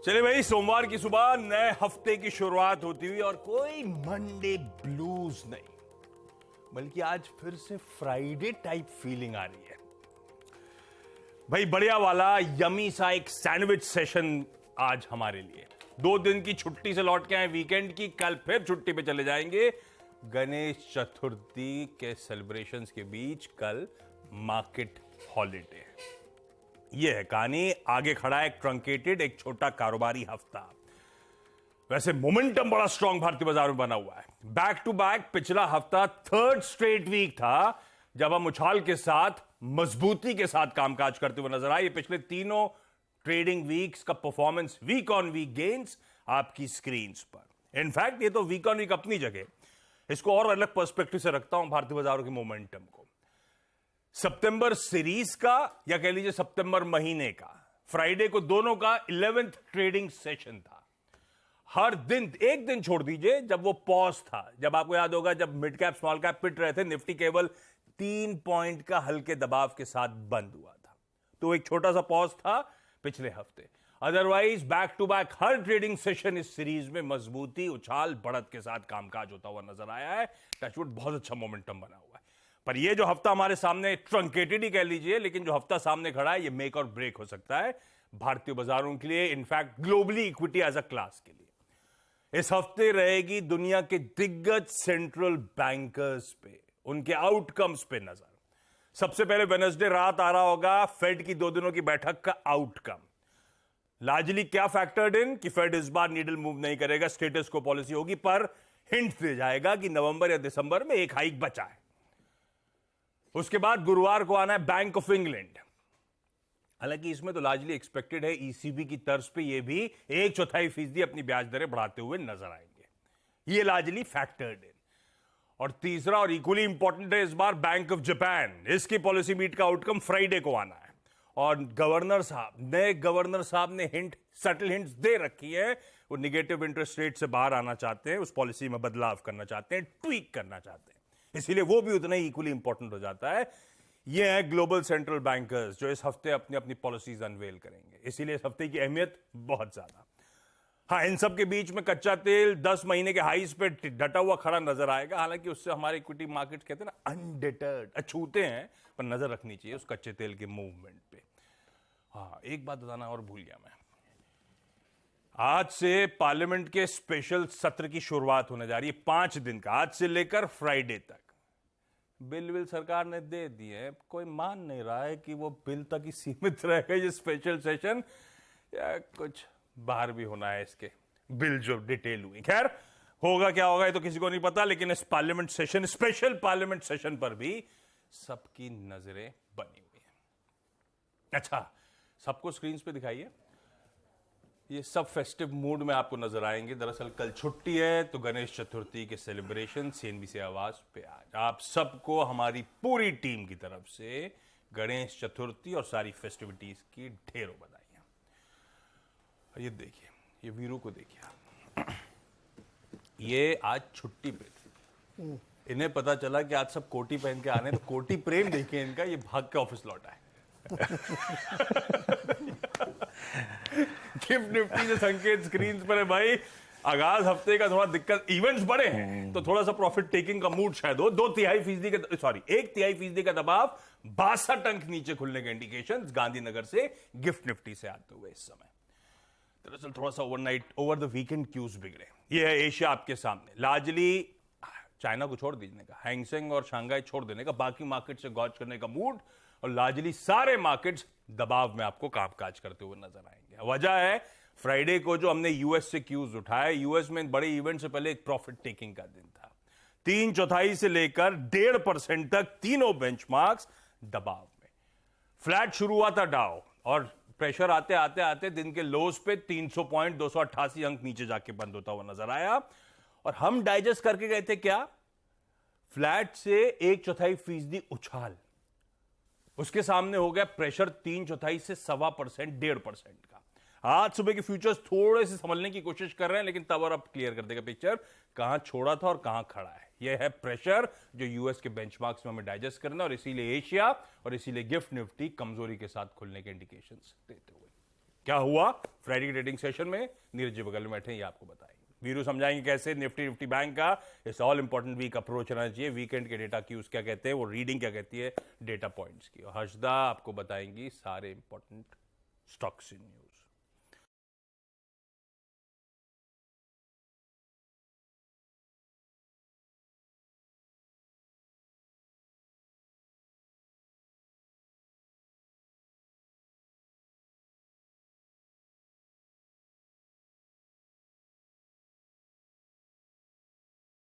चलिए भाई, सोमवार की सुबह नए हफ्ते की शुरुआत होती हुई और कोई मंडे ब्लूज नहीं, बल्कि आज फिर से फ्राइडे टाइप फीलिंग आ रही है। भाई बढ़िया वाला यमी सा एक सैंडविच सेशन आज हमारे लिए। 2 दिन की छुट्टी से लौट के आए वीकेंड की, कल फिर छुट्टी पे चले जाएंगे। गणेश चतुर्थी के सेलिब्रेशंस के बीच कल मार्केट हॉलिडे है। यह है कहानी। आगे खड़ा है एक ट्रंकेटेड, एक छोटा कारोबारी हफ्ता। वैसे मोमेंटम बड़ा स्ट्रांग भारतीय बाजार में बना हुआ है। बैक टू बैक पिछला हफ्ता थर्ड स्ट्रेट वीक था जब हम उछाल के साथ, मजबूती के साथ कामकाज करते हुए नजर आए। पिछले तीनों ट्रेडिंग वीक्स का performance, week on week gains आपकी स्क्रीन पर। इनफैक्ट ये तो वीक ऑन वीक अपनी जगह, इसको और अलग पर्सपेक्टिव से रखता हूं भारतीय बाजारों के मोमेंटम को। सितंबर सीरीज का या कह लीजिए सितंबर महीने का, फ्राइडे को दोनों का 11th ट्रेडिंग सेशन था। हर दिन, एक दिन छोड़ दीजिए जब वो पॉज था, जब आपको याद होगा जब मिड कैप स्मॉल कैप पिट रहे थे, निफ्टी केवल 3 पॉइंट का हल्के दबाव के साथ बंद हुआ था। तो एक छोटा सा पॉज था पिछले हफ्ते। अदरवाइज बैक टू बैक हर ट्रेडिंग सेशन इस सीरीज में मजबूती, उछाल, बढ़त के साथ कामकाज होता हुआ नजर आया है। टचवुड बहुत अच्छा मोमेंटम बना हुआ है। पर ये जो हफ्ता हमारे सामने, ट्रंकेटेड ही कह लीजिए, लेकिन जो हफ्ता सामने खड़ा है, ये मेक और ब्रेक हो सकता है भारतीय बाजारों के लिए, in fact globally equity as a class के लिए। इस हफ्ते रहेगी दुनिया के दिग्गज सेंट्रल बैंकर्स पे, उनके आउटकम्स पे नजर। सबसे पहले वेडनेसडे रात आ रहा होगा फेड की 2 दिनों की बैठक का आउटकम। लार्जली क्या फैक्टर्ड इन कि फेड इस बार नीडल मूव नहीं करेगा, स्टेटस को पॉलिसी होगी, पर हिंट दे जाएगा कि नवंबर या दिसंबर में एक हाइक बचा है। उसके बाद गुरुवार को आना है बैंक ऑफ इंग्लैंड। हालांकि इसमें तो लार्जली एक्सपेक्टेड है ईसीबी की तर्ज पे ये भी 1/4% अपनी ब्याज दरें बढ़ाते हुए नजर आएंगे। ये लार्जली फैक्टर्ड इन। और तीसरा और इक्वली इंपॉर्टेंट है इस बार बैंक ऑफ जापान। इसकी पॉलिसी मीट का आउटकम फ्राइडे को आना है। और गवर्नर साहब, नए गवर्नर साहब ने सटल हिंट्स दे रखी है। वो निगेटिव इंटरेस्ट रेट से बाहर आना चाहते हैं, उस पॉलिसी में बदलाव करना चाहते हैं, ट्वीक करना चाहते हैं। इसीलिए वो भी उतना ही इक्वली इंपॉर्टेंट हो जाता है। ये है ग्लोबल सेंट्रल बैंकर्स जो इस हफ्ते अपनी अपनी पॉलिसीज अनवेल करेंगे। इसीलिए इस हफ्ते की अहमियत बहुत ज्यादा। हाँ, इन सब के बीच में कच्चा तेल 10 महीने के हाईज पे डटा हुआ खड़ा नजर आएगा। हालांकि उससे हमारे इक्विटी मार्केट कहते हैं ना, अनडिटर्ड, अछूते हैं, पर नजर रखनी चाहिए उस कच्चे तेल के मूवमेंट पे। हाँ, एक बात बताना और भूल गया मैं। आज से पार्लियामेंट के स्पेशल सत्र की शुरुआत होने जा रही है, 5 दिन का, आज से लेकर फ्राइडे तक। बिल सरकार ने दे दिए, कोई मान नहीं रहा है कि वो बिल तक ही सीमित रहेगा ये स्पेशल सेशन, या कुछ बाहर भी होना है इसके बिल जो डिटेल हुई। खैर, होगा क्या होगा ये तो किसी को नहीं पता, लेकिन इस parliament session, special parliament session पर भी सबकी नजरें बनी हुई है। अच्छा, सबको स्क्रीन पे दिखाइए। ये सब फेस्टिव मूड में आपको नजर आएंगे। दरअसल कल छुट्टी है, तो गणेश चतुर्थी के सेलिब्रेशन सीएनबीसी आवाज पे आज आप सबको हमारी पूरी टीम की तरफ से गणेश चतुर्थी और सारी फेस्टिविटीज की ढेरों बधाइयां। ये देखिए, ये वीरू को देखिए, ये आज छुट्टी पे थे। इन्हें पता चला कि आज सब कोटी पहन के आने, तो कोटी प्रेम देखिए इनका, ये भाग के ऑफिस लौटा है। गिफ्ट निफ्टी से संकेत स्क्रीन पर है भाई। आगाज हफ्ते का थोड़ा दिक्कत, इवेंट्स बड़े हैं तो थोड़ा सा प्रॉफिट टेकिंग का मूड शायद हो। 1/2% का दबाव, 62 अंक नीचे खुलने के इंडिकेशन गांधीनगर से गिफ्ट निफ्टी से आते हुए इस समय। दरअसल थोड़ा सा overnight, over the weekend cues बिगड़े। ये है एशिया आपके सामने। लार्जली चाइना को छोड़ दीजिए का, हैंगसेंग और शंघाई छोड़ देने का, बाकी मार्केट से गॉज करने का मूड, और लार्जली सारे मार्केट्स दबाव में आपको कामकाज करते हुए नजर आएंगे। वजह है फ्राइडे को जो हमने यूएस से क्यूज उठाया। यूएस में बड़े इवेंट से पहले एक प्रॉफिट टेकिंग का दिन था। 3/4 से लेकर 1.5% तक तीनों बेंचमार्क्स दबाव में। फ्लैट शुरू हुआ था डाउ, और प्रेशर आते आते आते दिन के लोज पे 300 पॉइंट, 288 अंक नीचे जाके बंद होता हुआ नजर आया। और हम डाइजेस्ट करके गए थे क्या, फ्लैट से 1/4% उछाल। उसके सामने हो गया प्रेशर 3/4 से 1.25%, 1.5% का। आज सुबह के फ्यूचर्स थोड़े से समझने की कोशिश कर रहे हैं, लेकिन तब और अब क्लियर कर देगा पिक्चर, कहां छोड़ा था और कहां खड़ा है। यह है प्रेशर जो यूएस के बेंचमार्क्स में हमें डाइजेस्ट करना, और इसीलिए एशिया और इसीलिए गिफ्ट निफ्टी कमजोरी के साथ खुलने के इंडिकेशंस देते हुए। क्या हुआ फ्राइडे की ट्रेडिंग सेशन में? नीरज जी बगल में बैठे, ये आपको बताएंगे। वीरू समझाएंगे कैसे निफ्टी बैंक का इस ऑल इंपॉर्टेंट वीक अप्रोच रहना चाहिए, वीकेंड के डेटा क्यूज क्या कहते हैं, वो रीडिंग क्या कहती है डेटा पॉइंट्स की। हर्षदा आपको बताएंगी सारे इंपॉर्टेंट स्टॉक्स इन न्यूज।